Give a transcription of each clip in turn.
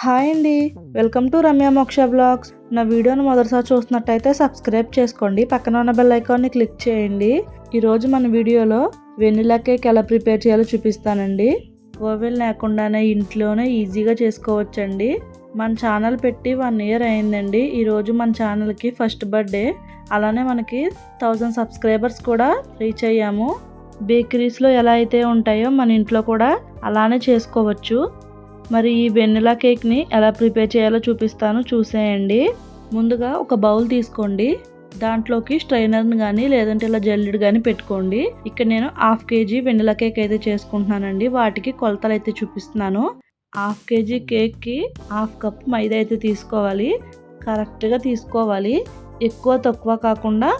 Hi అండి. Welcome to Ramya మోక్ష vlogs. నా వీడియోను మొదటిసారి చూస్తున్నట్టయితే సబ్స్క్రైబ్ చేసుకోండి. పక్కన ఉన్న బెల్ ఐకాన్ని క్లిక్ చేయండి. ఈరోజు మన వీడియోలో వెనిలా కేక్ ఎలా ప్రిపేర్ చేయాలో చూపిస్తానండి. ఓవెన్ లేకుండానే ఇంట్లోనే ఈజీగా చేసుకోవచ్చండి. మన ఛానల్ పెట్టి 1 ఇయర్ అయిందండి. ఈరోజు మన ఛానల్కి ఫస్ట్ బర్త్డే. అలానే మనకి 1000 సబ్స్క్రైబర్స్ కూడా రీచ్ అయ్యాము. బేకరీస్లో ఎలా అయితే ఉంటాయో మన ఇంట్లో కూడా అలానే చేసుకోవచ్చు. మరి ఈ వెనిలా కేక్ని ఎలా ప్రిపేర్ చేయాలో చూపిస్తాను, చూసేయండి. ముందుగా ఒక బౌల్ తీసుకోండి. దాంట్లోకి స్ట్రైనర్ని కానీ లేదంటే ఇలా జల్లెడు కానీ పెట్టుకోండి. ఇక్కడ నేను 1/2 kg వెనిలా కేక్ అయితే చేసుకుంటున్నానండి. వాటికి కొలతలు అయితే చూపిస్తున్నాను. 1/2 kg కేక్కి 1/2 కప్ మైదా అయితే తీసుకోవాలి. కరెక్ట్గా తీసుకోవాలి. ఎక్కువ తక్కువ కాకుండా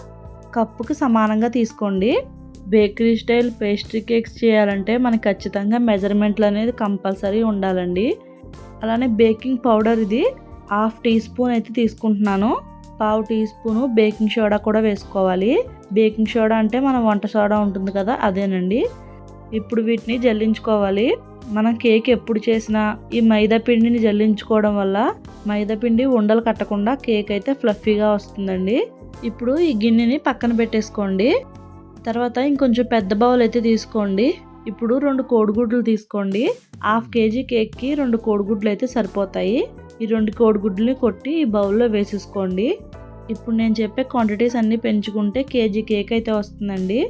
కప్పుకి సమానంగా తీసుకోండి. బేకరీ స్టైల్ పేస్ట్రీ కేక్స్ చేయాలంటే మనకి ఖచ్చితంగా మెజర్మెంట్లు అనేది కంపల్సరీ ఉండాలండి. అలానే బేకింగ్ పౌడర్ ఇది 1/2 టీ స్పూన్ అయితే తీసుకుంటున్నాను. 1/2 టీ స్పూను బేకింగ్ సోడా కూడా వేసుకోవాలి. బేకింగ్ సోడా అంటే మన వంట సోడా ఉంటుంది కదా, అదేనండి. ఇప్పుడు వీటిని జల్లించుకోవాలి. మనం కేక్ ఎప్పుడు చేసినా ఈ మైదా పిండిని జల్లించుకోవడం వల్ల మైదా పిండి ఉండలు కట్టకుండా కేక్ అయితే ఫ్లఫీగా వస్తుందండి. ఇప్పుడు ఈ గిన్నెని పక్కన పెట్టేసుకోండి. తర్వాత ఇంకొంచెం పెద్ద బౌల్ అయితే తీసుకోండి. ఇప్పుడు 2 కోడిగుడ్లు తీసుకోండి. 1/2 kg కేక్కి 2 కోడిగుడ్లు అయితే సరిపోతాయి. ఈ 2 కోడిగుడ్లని కొట్టి ఈ బౌల్లో వేసేసుకోండి. ఇప్పుడు నేను చెప్పే క్వాంటిటీస్ అన్నీ పెంచుకుంటే కేజీ కేక్ అయితే వస్తుందండి.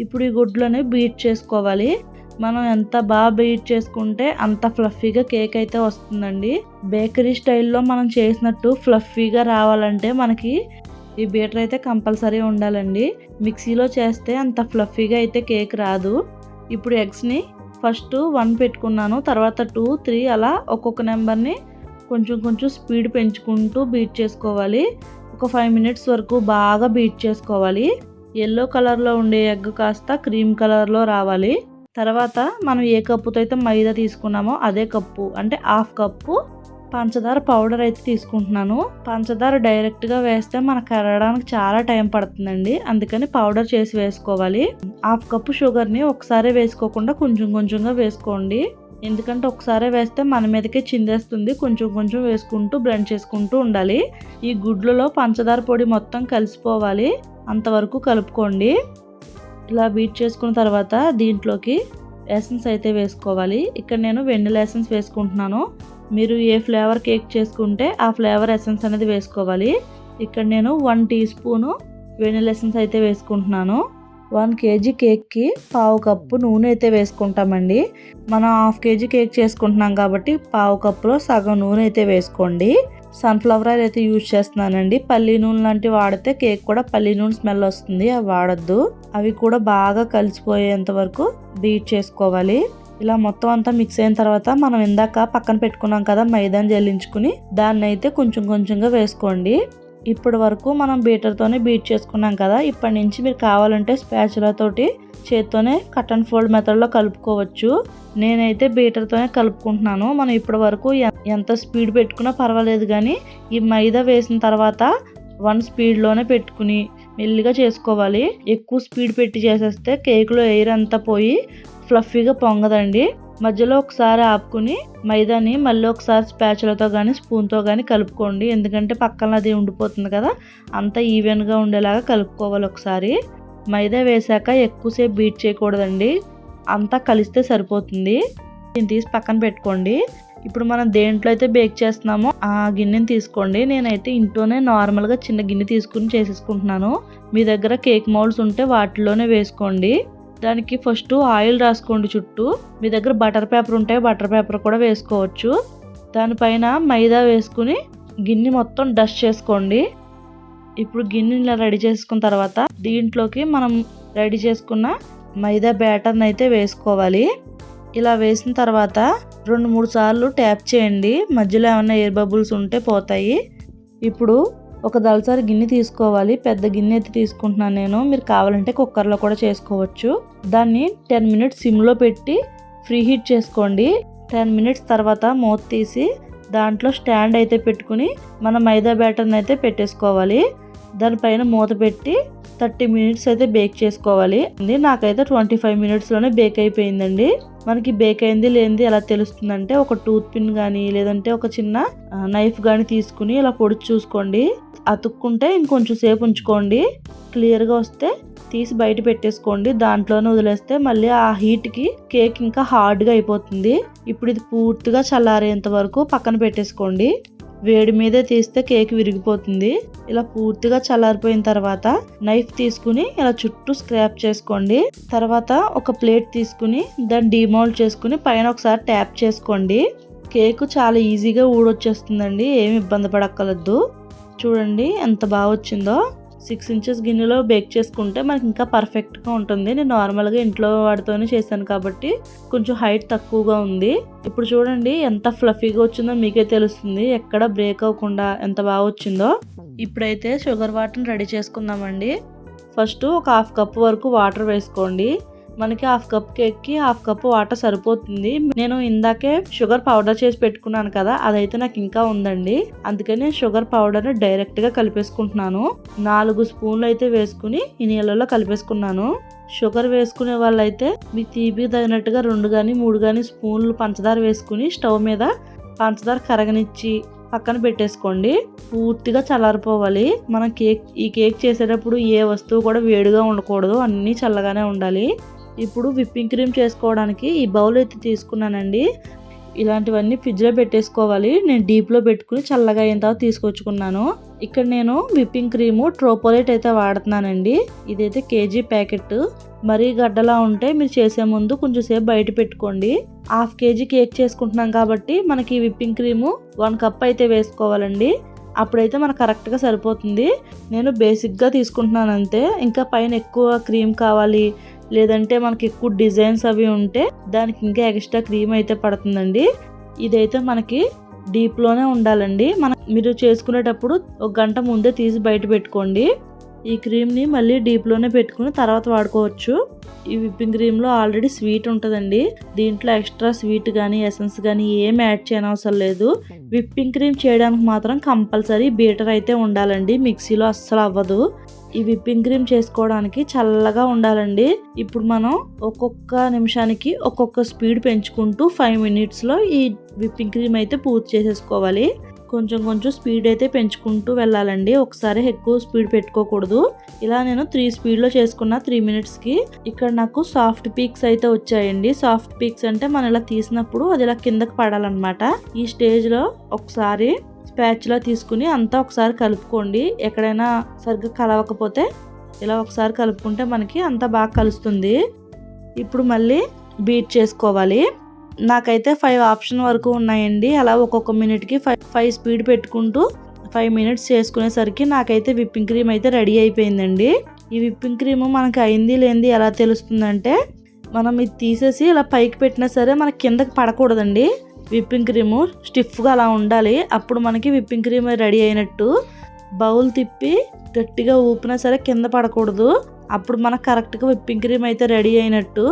ఇప్పుడు ఈ గుడ్లని బీట్ చేసుకోవాలి. మనం ఎంత బాగా బీట్ చేసుకుంటే అంత ఫ్లఫీగా కేక్ అయితే వస్తుందండి. బేకరీ స్టైల్లో మనం చేసినట్టు ఫ్లఫీగా రావాలంటే మనకి ఈ బీటర్ అయితే కంపల్సరీ ఉండాలండి. మిక్సీలో చేస్తే అంత ఫ్లఫీగా అయితే కేక్ రాదు. ఇప్పుడు ఎగ్స్ని ఫస్ట్ 1 పెట్టుకున్నాను, తర్వాత 2, 3 అలా ఒక్కొక్క నెంబర్ని కొంచెం స్పీడ్ పెంచుకుంటూ బీట్ చేసుకోవాలి. ఒక 5 minutes వరకు బాగా బీట్ చేసుకోవాలి. ఎల్లో కలర్లో ఉండే ఎగ్ కాస్త క్రీమ్ కలర్లో రావాలి. తర్వాత మనం ఏ కప్పుతో అయితే మైదా తీసుకున్నామో అదే కప్పు అంటే 1/2 కప్పు పంచదార పౌడర్ అయితే తీసుకుంటున్నాను. పంచదార డైరెక్ట్గా వేస్తే మనకు కరగడానికి చాలా టైం పడుతుందండి. అందుకని పౌడర్ చేసి వేసుకోవాలి. 1/2 కప్పు షుగర్ని ఒకసారి వేసుకోకుండా కొంచెంగా వేసుకోండి. ఎందుకంటే ఒకసారి వేస్తే మన మీదకే చిందేస్తుంది. కొంచెం వేసుకుంటూ బ్లెండ్ చేసుకుంటూ ఉండాలి. ఈ గుడ్లలో పంచదార పొడి మొత్తం కలిసిపోవాలి, అంతవరకు కలుపుకోండి. ఇలా బీట్ చేసుకున్న తర్వాత దీంట్లోకి ఎసెన్స్ అయితే వేసుకోవాలి. ఇక్కడ నేను వెనిలా ఎసెన్స్ వేసుకుంటున్నాను. మీరు ఏ ఫ్లేవర్ కేక్ చేసుకుంటే ఆ ఫ్లేవర్ ఎసెన్స్ అనేది వేసుకోవాలి. ఇక్కడ నేను 1 టీ స్పూను వెనిలా ఎసెన్స్ అయితే వేసుకుంటున్నాను. 1 kg కేక్కి 1/2 కప్పు నూనె అయితే వేసుకుంటామండి. మనం 1/2 kg కేక్ చేసుకుంటున్నాం కాబట్టి 1/2 కప్పులో సగం నూనె అయితే వేసుకోండి. సన్ఫ్లవర్ ఆయిల్ అయితే యూజ్ చేస్తున్నానండి. పల్లి నూనె లాంటివి వాడితే కేక్ కూడా పల్లి నూనె స్మెల్ వస్తుంది, అవి వాడద్దు. అవి కూడా బాగా కలిసిపోయేంత వరకు బీట్ చేసుకోవాలి. ఇలా మొత్తం అంతా మిక్స్ అయిన తర్వాత మనం ఇందాక పక్కన పెట్టుకున్నాం కదా మైదాని జల్లించుకుని, దాన్ని అయితే కొంచెంగా వేసుకోండి. ఇప్పటి వరకు మనం బీటర్తోనే బీట్ చేసుకున్నాం కదా, ఇప్పటి నుంచి మీరు కావాలంటే స్పాచులా తోటి చేత్తోనే కట్ అండ్ ఫోల్డ్ మెథడ్లో కలుపుకోవచ్చు. నేనైతే బీటర్తోనే కలుపుకుంటున్నాను. మనం ఇప్పటి వరకు ఎంత స్పీడ్ పెట్టుకున్నా పర్వాలేదు, కానీ ఈ మైదా వేసిన తర్వాత 1 స్పీడ్లోనే పెట్టుకుని మెల్లిగా చేసుకోవాలి. ఎక్కువ స్పీడ్ పెట్టి చేసేస్తే కేకులో ఎయిర్ అంతా పోయి ఫ్లఫీగా పొంగదండి. మధ్యలో ఒకసారి ఆపుకుని మైదాని మళ్ళీ ఒకసారి స్పాచులతో కానీ స్పూన్తో కానీ కలుపుకోండి. ఎందుకంటే పక్కన అది ఉండిపోతుంది కదా, అంతా ఈవెన్గా ఉండేలాగా కలుపుకోవాలి. ఒకసారి మైదా వేసాక ఎక్కువసేపు బీట్ చేయకూడదండి, అంతా కలిస్తే సరిపోతుంది. దీన్ని తీసి పక్కన పెట్టుకోండి. ఇప్పుడు మనం దేంట్లో అయితే బేక్ చేస్తున్నామో ఆ గిన్నెని తీసుకోండి. నేనైతే ఇంట్లోనే నార్మల్గా చిన్న గిన్నె తీసుకుని చేసేసుకుంటున్నాను. మీ దగ్గర కేక్ మౌల్డ్స్ ఉంటే వాటిలోనే వేసుకోండి. దానికి ఫస్ట్ ఆయిల్ రాసుకోండి చుట్టూ. మీ దగ్గర బటర్ పేపర్ ఉంటే బటర్ పేపర్ కూడా వేసుకోవచ్చు. దానిపైన మైదా వేసుకుని గిన్నె మొత్తం డస్ట్ చేసుకోండి. ఇప్పుడు గిన్నె ఇలా రెడీ చేసుకున్న తర్వాత దీంట్లోకి మనం రెడీ చేసుకున్న మైదా బ్యాటర్ని అయితే వేసుకోవాలి. ఇలా వేసిన తర్వాత 2-3 సార్లు ట్యాప్ చేయండి. మధ్యలో ఏమైనా ఎయిర్ బబుల్స్ ఉంటే పోతాయి. ఇప్పుడు ఒక దళసరి గిన్నె తీసుకోవాలి. పెద్ద గిన్నె అయితే తీసుకుంటున్నాను నేను. మీరు కావాలంటే కుక్కర్లో కూడా చేసుకోవచ్చు. దాన్ని 10 minutes సిమ్లో పెట్టి ఫ్రీ హీట్ చేసుకోండి. 10 minutes తర్వాత మూత తీసి దాంట్లో స్టాండ్ అయితే పెట్టుకుని మన మైదా బ్యాటర్ని అయితే పెట్టేసుకోవాలి. దానిపైన మూత పెట్టి 30 minutes అయితే బేక్ చేసుకోవాలి. నాకైతే 25 minutesలోనే బేక్ అయిపోయిందండి. మనకి బేక్ అయింది లేనిది ఎలా తెలుస్తుందంటే ఒక టూత్ పిన్ కానీ లేదంటే ఒక చిన్న నైఫ్ కానీ తీసుకుని ఇలా పొడిచి చూసుకోండి. అతుక్కుంటే ఇంకొంచెం సేపు ఉంచుకోండి. క్లియర్గా వస్తే తీసి బయట పెట్టేసుకోండి. దాంట్లోనే వదిలేస్తే మళ్ళీ ఆ హీట్కి కేక్ ఇంకా హార్డ్గా అయిపోతుంది. ఇప్పుడు ఇది పూర్తిగా చల్లారేంత వరకు పక్కన పెట్టేసుకోండి. వేడి మీదే తీస్తే కేక్ విరిగిపోతుంది. ఇలా పూర్తిగా చల్లారిపోయిన తర్వాత నైఫ్ తీసుకుని ఇలా చుట్టూ స్క్రాప్ చేసుకోండి. తర్వాత ఒక ప్లేట్ తీసుకుని దాన్ని డిమోల్డ్ చేసుకుని పైన ఒకసారి ట్యాప్ చేసుకోండి. కేక్ చాలా ఈజీగా ఊడొచ్చేస్తుందండి. ఏమి ఇబ్బంది పడక్కర్లేదు. చూడండి ఎంత బాగా వచ్చిందో. 6 ఇంచెస్ గిన్నెలో బేక్ చేసుకుంటే మనకి ఇంకా పర్ఫెక్ట్గా ఉంటుంది. నేను నార్మల్గా ఇంట్లో వాటితోనే చేశాను కాబట్టి కొంచెం హైట్ తక్కువగా ఉంది. ఇప్పుడు చూడండి ఎంత ఫ్లఫీగా వచ్చిందో మీకే తెలుస్తుంది. ఎక్కడ బ్రేక్ అవ్వకుండా ఎంత బాగా వచ్చిందో. ఇప్పుడైతే షుగర్ వాటర్ని రెడీ చేసుకుందామండి. ఫస్ట్ ఒక 1/2 కప్ వరకు వాటర్ వేసుకోండి. మనకి 1/2 కప్ కేక్కి 1/2 కప్ వాటర్ సరిపోతుంది. నేను ఇందాకే షుగర్ పౌడర్ చేసి పెట్టుకున్నాను కదా, అదైతే నాకు ఇంకా ఉందండి. అందుకని షుగర్ పౌడర్ని డైరెక్ట్గా కలిపేసుకుంటున్నాను. 4 స్పూన్లు అయితే వేసుకుని ఈ నీళ్ళలో కలిపేసుకున్నాను. షుగర్ వేసుకునే వాళ్ళైతే మీ తీపి తగినట్టుగా 2 కానీ 3 కానీ స్పూన్లు పంచదార వేసుకుని స్టవ్ మీద పంచదార కరగనిచ్చి పక్కన పెట్టేసుకోండి. పూర్తిగా చల్లారిపోవాలి. మనం ఈ కేక్ చేసేటప్పుడు ఏ వస్తువు కూడా వేడిగా ఉండకూడదు, అన్నీ చల్లగానే ఉండాలి. ఇప్పుడు విప్పింగ్ క్రీమ్ చేసుకోవడానికి ఈ బౌల్ అయితే తీసుకున్నానండి. ఇలాంటివన్నీ ఫ్రిడ్జ్లో పెట్టేసుకోవాలి. నేను డీప్లో పెట్టుకుని చల్లగా అయిన తర్వాత తీసుకొచ్చుకున్నాను. ఇక్కడ నేను విప్పింగ్ క్రీము ట్రోపోలేట్ అయితే వాడుతున్నానండి. ఇదైతే కేజీ ప్యాకెట్. మరీ గడ్డలా ఉంటే మీరు చేసే ముందు కొంచెం సేపు బయట పెట్టుకోండి. 1/2 కేజీ కేక్ చేసుకుంటున్నాం కాబట్టి మనకి విప్పింగ్ క్రీము 1 కప్ అయితే వేసుకోవాలండి. అప్పుడైతే మనకు కరెక్ట్గా సరిపోతుంది. నేను బేసిక్గా తీసుకుంటున్నాను అంతే. ఇంకా పైన ఎక్కువ క్రీమ్ కావాలి లేదంటే మనకి ఎక్కువ డిజైన్స్ అవి ఉంటే దానికి ఇంకా ఎక్స్ట్రా క్రీమ్ అయితే పడుతుందండి. ఇదైతే మనకి డీప్లోనే ఉండాలండి. మీరు చేసుకునేటప్పుడు 1 గంట ముందే తీసి బయట పెట్టుకోండి. ఈ క్రీమ్ని మళ్ళీ డీప్లోనే పెట్టుకుని తర్వాత వాడుకోవచ్చు. ఈ విప్పింగ్ క్రీమ్లో ఆల్రెడీ స్వీట్ ఉంటుందండి. దీంట్లో ఎక్స్ట్రా స్వీట్ కానీ ఎసెన్స్ కానీ ఏం యాడ్ చేయనవసరం లేదు. విప్పింగ్ క్రీమ్ చేయడానికి మాత్రం కంపల్సరీ బీటర్ అయితే ఉండాలండి. మిక్సీలో అస్సలు అవ్వదు. ఈ విప్పింగ్ క్రీమ్ చేసుకోవడానికి చల్లగా ఉండాలండి. ఇప్పుడు మనం ఒక్కొక్క నిమిషానికి ఒక్కొక్క స్పీడ్ పెంచుకుంటూ 5 మినిట్స్లో ఈ విప్పింగ్ క్రీమ్ అయితే పూర్తి చేసేసుకోవాలి. కొంచెం స్పీడ్ అయితే పెంచుకుంటూ వెళ్ళాలండి. ఒకసారి ఎక్కువ స్పీడ్ పెట్టుకోకూడదు. ఇలా నేను 3 స్పీడ్లో చేసుకున్న 3 మినిట్స్కి ఇక్కడ నాకు సాఫ్ట్ పీక్స్ అయితే వచ్చాయండి. సాఫ్ట్ పీక్స్ అంటే మనం ఇలా తీసినప్పుడు అది ఇలా కిందకి పడాలన్నమాట. ఈ స్టేజ్లో ఒకసారి స్పాచులా తీసుకుని అంతా ఒకసారి కలుపుకోండి. ఎక్కడైనా సరిగ్గా కలవకపోతే ఇలా ఒకసారి కలుపుకుంటే మనకి అంతా బాగా కలుస్తుంది. ఇప్పుడు మళ్ళీ బీట్ చేసుకోవాలి. నాకైతే 5 ఆప్షన్ వరకు ఉన్నాయండి. అలా ఒక్కొక్క మినిట్కి 5 స్పీడ్ పెట్టుకుంటూ 5 మినిట్స్ చేసుకునేసరికి నాకైతే విప్పింగ్ క్రీమ్ అయితే రెడీ అయిపోయిందండి. ఈ విప్పింగ్ క్రీమ్ మనకి అయింది లేనిది ఎలా తెలుస్తుందంటే మనం ఇది తీసేసి ఇలా పైకి పెట్టినా సరే మనకి కిందకి పడకూడదండి. విప్పింగ్ క్రీము స్టిఫ్గా అలా ఉండాలి. అప్పుడు మనకి విప్పింగ్ క్రీమ్ రెడీ అయినట్టు. బౌల్ తిప్పి గట్టిగా ఊపినా సరే కింద పడకూడదు. అప్పుడు మనకు కరెక్ట్గా విప్పింగ్ క్రీమ్ అయితే రెడీ అయినట్టు.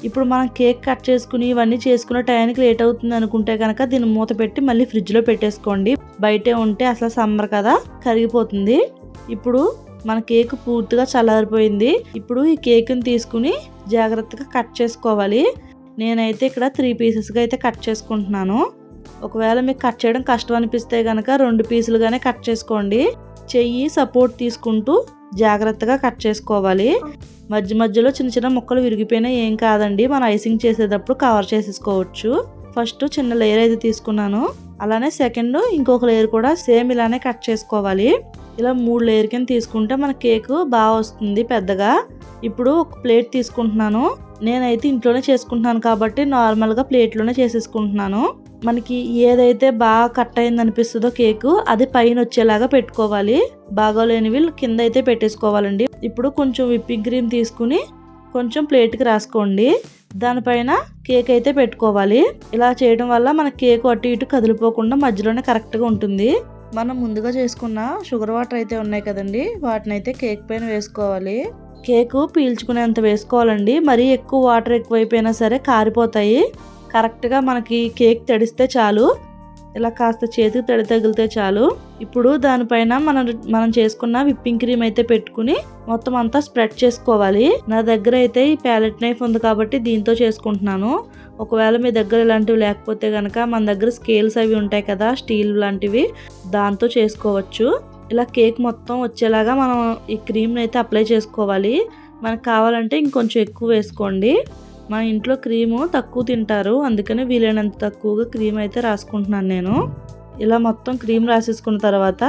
ఇప్పుడు మనం కేక్ కట్ చేసుకుని ఇవన్నీ చేసుకునే టైంకి లేట్ అవుతుంది అనుకుంటే కనుక దీన్ని మూత పెట్టి మళ్ళీ ఫ్రిడ్జ్లో పెట్టేసుకోండి. బయటే ఉంటే అసలు సమ్మర్ కదా కరిగిపోతుంది. ఇప్పుడు మన కేక్ పూర్తిగా చల్లారిపోయింది. ఇప్పుడు ఈ కేక్ని తీసుకుని జాగ్రత్తగా కట్ చేసుకోవాలి. నేనైతే ఇక్కడ 3 పీసెస్గా అయితే కట్ చేసుకుంటున్నాను. ఒకవేళ మీకు కట్ చేయడం కష్టం అనిపిస్తే కనుక 2 పీసులుగానే కట్ చేసుకోండి. చెయ్యి సపోర్ట్ తీసుకుంటూ జాగ్రత్తగా కట్ చేసుకోవాలి. మధ్యలో చిన్న ముక్కలు విరిగిపోయినా ఏం కాదండి. మనం ఐసింగ్ చేసేటప్పుడు కవర్ చేసేసుకోవచ్చు. ఫస్ట్ చిన్న లేయర్ అయితే తీసుకున్నాను. అలానే సెకండ్ ఇంకొక లేయర్ కూడా సేమ్ ఇలానే కట్ చేసుకోవాలి. ఇలా 3 లేయర్ కింద తీసుకుంటే మన కేక్ బాగా వస్తుంది పెద్దగా. ఇప్పుడు ఒక ప్లేట్ తీసుకుంటున్నాను. నేనైతే ఇంట్లోనే చేసుకుంటున్నాను కాబట్టి నార్మల్గా ప్లేట్లోనే చేసేసుకుంటున్నాను. మనకి ఏదైతే బాగా కట్ అయింది అనిపిస్తుందో కేకు అది పైన వచ్చేలాగా పెట్టుకోవాలి. బాగోలేనివి కింద అయితే పెట్టేసుకోవాలండి. ఇప్పుడు కొంచెం విప్పింగ్ క్రీమ్ తీసుకుని కొంచెం ప్లేట్కి రాసుకోండి. దానిపైన కేక్ అయితే పెట్టుకోవాలి. ఇలా చేయడం వల్ల మన కేక్ అటు ఇటు కదిలిపోకుండా మధ్యలోనే కరెక్ట్గా ఉంటుంది. మనం ముందుగా చేసుకున్న షుగర్ వాటర్ అయితే ఉన్నాయి కదండి, వాటిని అయితే కేక్ పైన వేసుకోవాలి. కేకు పీల్చుకునేంత వేసుకోవాలండి. మరీ ఎక్కువ వాటర్ ఎక్కువైపోయినా సరే కారిపోతాయి. కరెక్ట్గా మనకి కేక్ తడిస్తే చాలు. ఇలా కాస్త చేతికి తడి తగిలితే చాలు. ఇప్పుడు దానిపైన మనం చేసుకున్న విప్పింగ్ క్రీమ్ అయితే పెట్టుకుని మొత్తం అంతా స్ప్రెడ్ చేసుకోవాలి. నా దగ్గర అయితే ఈ ప్యాలెట్ నైఫ్ ఉంది కాబట్టి దీంతో చేసుకుంటున్నాను. ఒకవేళ మీ దగ్గర ఇలాంటివి లేకపోతే కనుక మన దగ్గర స్కేల్స్ అవి ఉంటాయి కదా, స్టీల్ లాంటివి, దాంతో చేసుకోవచ్చు. ఇలా కేక్ మొత్తం వచ్చేలాగా మనం ఈ క్రీమ్ని అయితే అప్లై చేసుకోవాలి. మనకు కావాలంటే ఇంకొంచెం ఎక్కువ వేసుకోండి. మా ఇంట్లో క్రీము తక్కువ తింటారు, అందుకని వీలైనంత తక్కువగా క్రీమ్ అయితే రాసుకుంటున్నాను నేను. ఇలా మొత్తం క్రీమ్ రాసేసుకున్న తర్వాత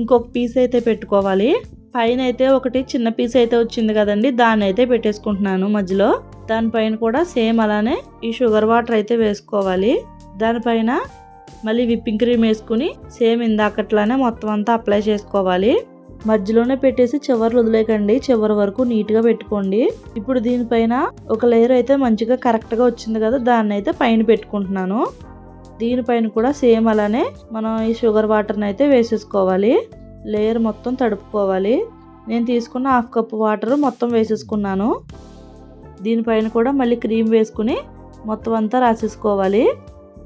ఇంకొక పీస్ అయితే పెట్టుకోవాలి. పైన అయితే ఒకటి చిన్న పీస్ అయితే వచ్చింది కదండి, దాన్ని అయితే పెట్టేసుకుంటున్నాను మధ్యలో. దానిపైన కూడా సేమ్ అలానే ఈ షుగర్ వాటర్ అయితే వేసుకోవాలి. దానిపైన మళ్ళీ విప్పింగ్ క్రీమ్ వేసుకుని సేమ్ ఇందాకట్లానే మొత్తం అంతా అప్లై చేసుకోవాలి. మధ్యలోనే పెట్టేసి చివరి వదిలేకండి, చివరి వరకు నీట్గా పెట్టుకోండి. ఇప్పుడు దీనిపైన ఒక లేయర్ అయితే మంచిగా కరెక్ట్గా వచ్చింది కదా, దాన్ని అయితే పైన పెట్టుకుంటున్నాను. దీనిపైన కూడా సేమ్ అలానే మనం ఈ షుగర్ వాటర్ని అయితే వేసేసుకోవాలి. లేయర్ మొత్తం తడుపుకోవాలి. నేను తీసుకున్న 1/2 కప్పు వాటర్ మొత్తం వేసేసుకున్నాను. దీనిపైన కూడా మళ్ళీ క్రీమ్ వేసుకుని మొత్తం అంతా రాసేసుకోవాలి.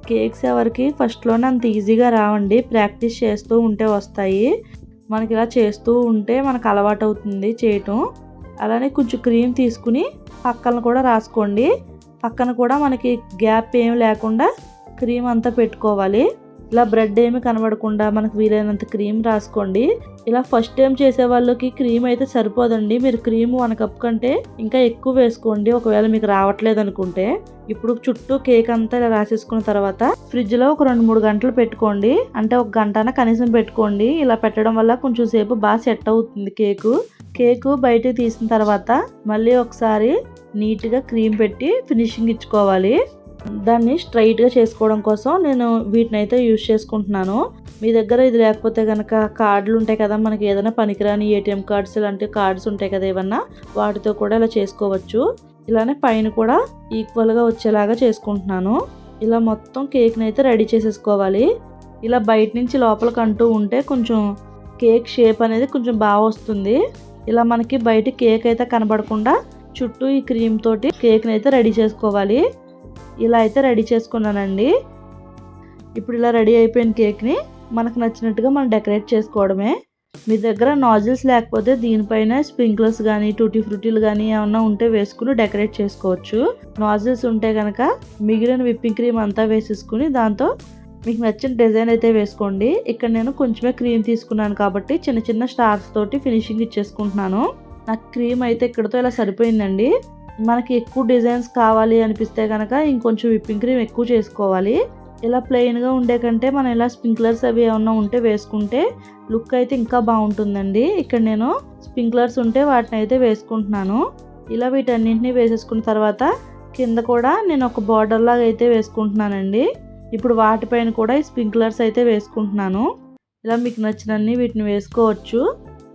కేక్స్ ఎవరికి ఫస్ట్లోనే అంత ఈజీగా రావండి, ప్రాక్టీస్ చేస్తూ ఉంటే వస్తాయి. మనకి ఇలా చేస్తూ ఉంటే మనకు అలవాటు అవుతుంది చేయటం. అలానే కొంచెం క్రీమ్ తీసుకుని పక్కన కూడా రాసుకోండి. పక్కన కూడా మనకి గ్యాప్ ఏమి లేకుండా క్రీమ్ అంతా పెట్టుకోవాలి. ఇలా బ్రెడ్ ఏమి కనబడకుండా మనకు వీలైనంత క్రీమ్ రాసుకోండి. ఇలా ఫస్ట్ టైం చేసే వాళ్ళకి క్రీమ్ అయితే సరిపోదండి, మీరు క్రీమ్ 1 కప్ కంటే ఇంకా ఎక్కువ వేసుకోండి ఒకవేళ మీకు రావట్లేదు అనుకుంటే. ఇప్పుడు చుట్టూ కేక్ అంతా ఇలా రాసేసుకున్న తర్వాత ఫ్రిడ్జ్లో ఒక 2-3 గంటలు పెట్టుకోండి. అంటే 1 గంటన కనీసం పెట్టుకోండి. ఇలా పెట్టడం వల్ల కొంచెం సేపు బాగా సెట్ అవుతుంది కేకు బయటకు తీసిన తర్వాత మళ్ళీ ఒకసారి నీట్గా క్రీమ్ పెట్టి ఫినిషింగ్ ఇచ్చుకోవాలి. దాన్ని స్ట్రైట్గా చేసుకోవడం కోసం నేను వీటిని అయితే యూజ్ చేసుకుంటున్నాను. మీ దగ్గర ఇది లేకపోతే కనుక కార్డులు ఉంటాయి కదా, మనకి ఏదైనా పనికిరాని ఏటీఎం కార్డ్స్ ఇలాంటి కార్డ్స్ ఉంటాయి కదా ఏమన్నా, వాటితో కూడా ఇలా చేసుకోవచ్చు. ఇలానే పైన కూడా ఈక్వల్గా వచ్చేలాగా చేసుకుంటున్నాను. ఇలా మొత్తం కేక్ని అయితే రెడీ చేసేసుకోవాలి. ఇలా బయట నుంచి లోపలికి అంటూ ఉంటే కొంచెం కేక్ షేప్ అనేది కొంచెం బాగా వస్తుంది. ఇలా మనకి బయట కేక్ అయితే కనబడకుండా చుట్టూ ఈ క్రీమ్ తోటి కేక్ని అయితే రెడీ చేసుకోవాలి. ఇలా అయితే రెడీ చేసుకున్నానండి. ఇప్పుడు ఇలా రెడీ అయిపోయిన కేక్ని మనకు నచ్చినట్టుగా మనం డెకరేట్ చేసుకోవడమే. మీ దగ్గర నాజిల్స్ లేకపోతే దీనిపైన స్ప్రింక్లర్స్ కానీ టూటీ ఫ్రూటీలు కానీ ఏమన్నా ఉంటే వేసుకుని డెకరేట్ చేసుకోవచ్చు. నాజిల్స్ ఉంటే కనుక మిగిలిన విప్పింగ్ క్రీమ్ అంతా వేసేసుకుని దాంతో మీకు నచ్చిన డిజైన్ అయితే వేసుకోండి. ఇక్కడ నేను కొంచెమే క్రీమ్ తీసుకున్నాను కాబట్టి చిన్న చిన్న స్టార్స్ తోటి ఫినిషింగ్ ఇచ్చేసుకుంటున్నాను. నాకు క్రీమ్ అయితే ఇక్కడతో ఇలా సరిపోయిందండి. మనకి ఎక్కువ డిజైన్స్ కావాలి అనిపిస్తే కనుక ఇంకొంచెం విప్పింగ్ క్రీమ్ ఎక్కువ చేసుకోవాలి. ఇలా ప్లెయిన్గా ఉండే కంటే మనం ఇలా స్ప్రింక్లర్స్ అవి ఏమన్నా ఉంటే వేసుకుంటే లుక్ అయితే ఇంకా బాగుంటుందండి. ఇక్కడ నేను స్ప్రింక్లర్స్ ఉంటే వాటిని అయితే వేసుకుంటున్నాను. ఇలా వీటన్నింటినీ వేసేసుకున్న తర్వాత కింద కూడా నేను ఒక బార్డర్ లాగా అయితే వేసుకుంటున్నానండి. ఇప్పుడు వాటిపైన కూడా ఈ స్ప్రింక్లర్స్ అయితే వేసుకుంటున్నాను. ఇలా మీకు నచ్చినన్ని వీటిని వేసుకోవచ్చు.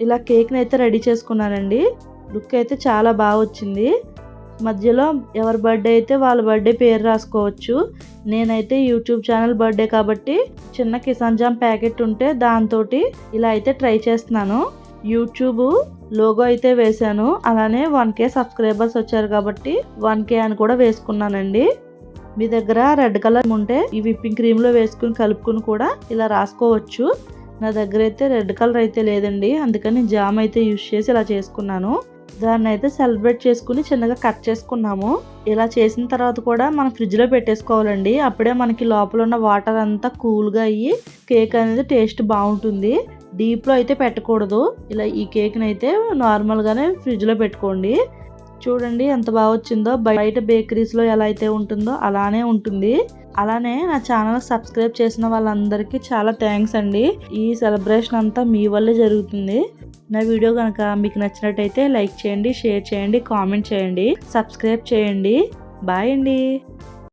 ఇలా కేక్ని అయితే రెడీ చేసుకున్నానండి. లుక్ అయితే చాలా బాగా వచ్చింది. మధ్యలో ఎవరి బర్త్డే అయితే వాళ్ళ బర్త్డే పేరు రాసుకోవచ్చు. నేనైతే యూట్యూబ్ ఛానల్ బర్త్డే కాబట్టి చిన్న కిసాన్ జామ్ ప్యాకెట్ ఉంటే దాంతో ఇలా అయితే ట్రై చేస్తున్నాను. యూట్యూబ్ లోగో అయితే వేశాను. అలానే 1K సబ్స్క్రైబర్స్ వచ్చారు కాబట్టి 1K అని కూడా వేసుకున్నానండి. మీ దగ్గర రెడ్ కలర్ ఉంటే ఈ విప్పింగ్ క్రీమ్లో వేసుకుని కలుపుకుని కూడా ఇలా రాసుకోవచ్చు. నా దగ్గర అయితే రెడ్ కలర్ అయితే లేదండి, అందుకని జామ్ అయితే యూజ్ చేసి ఇలా చేసుకున్నాను. దాన్ని అయితే సెలబ్రేట్ చేసుకుని చిన్నగా కట్ చేసుకున్నాము. ఇలా చేసిన తర్వాత కూడా మనం ఫ్రిడ్జ్లో పెట్టేసుకోవాలండి. అప్పుడే మనకి లోపల ఉన్న వాటర్ అంతా కూల్గా అయ్యి కేక్ అనేది టేస్ట్ బాగుంటుంది. డీప్లో అయితే పెట్టకూడదు. ఇలా ఈ కేక్ని అయితే నార్మల్గానే ఫ్రిడ్జ్లో పెట్టుకోండి. చూడండి ఎంత బాగా వచ్చిందో. బయట బేకరీస్లో ఎలా అయితే ఉంటుందో అలానే ఉంటుంది. అలానే నా ఛానల్ సబ్స్క్రైబ్ చేసిన వాళ్ళందరికీ చాలా థ్యాంక్స్ అండి. ఈ సెలబ్రేషన్ అంతా మీ వల్లే జరుగుతుంది. నా వీడియో కనుక మీకు నచ్చినట్టయితే లైక్ చేయండి, షేర్ చేయండి, కామెంట్ చేయండి, సబ్స్క్రైబ్ చేయండి. బాయ్ అండి.